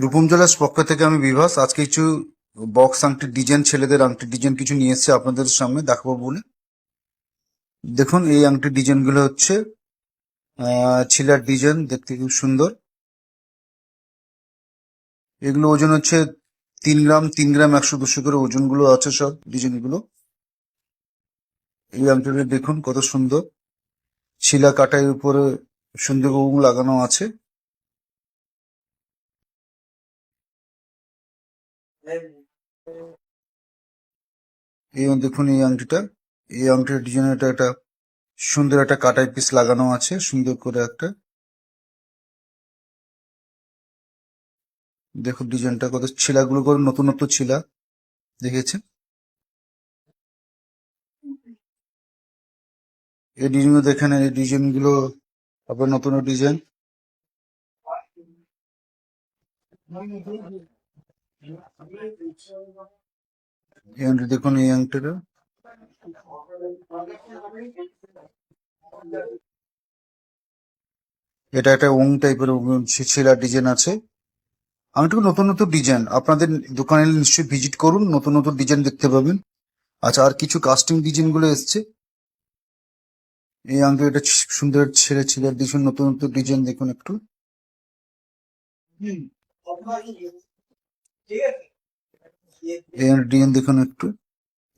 Rupam jewellers পক্ষ থেকে আমি বিভাস। আজকে কিছু বক্স আংটির ডিজাইন, ছেলেদের আংটির ডিজাইন কিছু নিয়ে এসেছি আপনাদের সামনে দেখাবো বলে। দেখুন, এই আংটির ডিজাইনগুলো হচ্ছে ছিলার ডিজাইন, দেখতে খুব সুন্দর। এগুলো ওজন হচ্ছে 3 গ্রাম, 3 গ্রাম 100-200 করে ওজনগুলো আছে সব ডিজাইনগুলো। এই আংটিটা দেখুন কত সুন্দর, ছিলা কাটার উপরে সুন্দর লাগানো আছে। এই দেখুন এই আংটিটা, এই আংটির ডিজাইনটা একটা সুন্দর একটা কাটাই পিস লাগানো আছে সুন্দর করে একটা। দেখুন ডিজাইনটা কত, ছিলাগুলো করে নতুন নতুন ছিলা দেখেছেন। এই ডিজাইনগুলো দেখেন, এই ডিজাইনগুলো আবার নতুন ডিজাইন। এই আংটি দেখুন, এই আংটিটা এটা একটা ওং টাইপের ছিলার ডিজাইন আছে। আংটিগুলো নতুন নতুন ডিজাইন, আপনাদের দোকানে নিশ্চয়ই ভিজিট করুন, নতুন নতুন ডিজাইন দেখতে পাবেন। আচ্ছা, আর কিছু কাস্টিং ডিজাইন গুলো এসছে। এই আংটি এটা সুন্দর ছিলার ডিজাইন, নতুন নতুন ডিজাইন দেখুন একটু। এই ডিজাইন দেখুন একটু।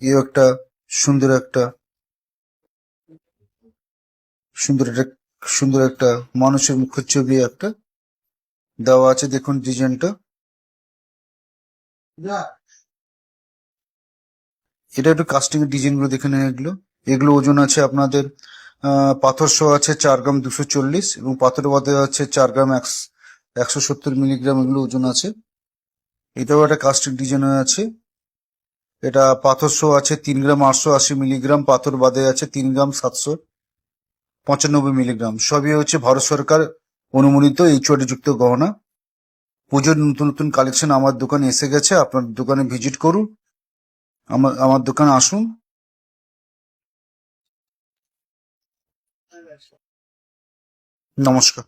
এই একটা সুন্দর একটা সুন্দর একটা সুন্দর একটা মানুষের মুখের ছবি একটা দেওয়া আছে, দেখুন ডিজাইনটা। এটা একটু কাস্টিং এর ডিজাইন গুলো দেখে নেন। এগুলো এগুলো ওজন আছে আপনাদের পাথর সহ আছে 4 গ্রাম 240, এবং পাথর বাদে আছে 4 গ্রাম 170 মিলিগ্রাম, এগুলো ওজন আছে। এটাও একটা কাস্টিং ডিজাইন আছে। এটা পাথর সহ আছে 3 গ্রাম 880 মিলিগ্রাম, পাথর বাদে আছে 3 গ্রাম 795 মিলিগ্রাম। সবই হচ্ছে ভারত সরকার অনুমোদিত HOD যুক্ত গহনা। পুজোর নতুন নতুন কালেকশন আমার দোকানে এসে গেছে, আপনার দোকানে ভিজিট করুন, আমার দোকানে আসুন। নমস্কার।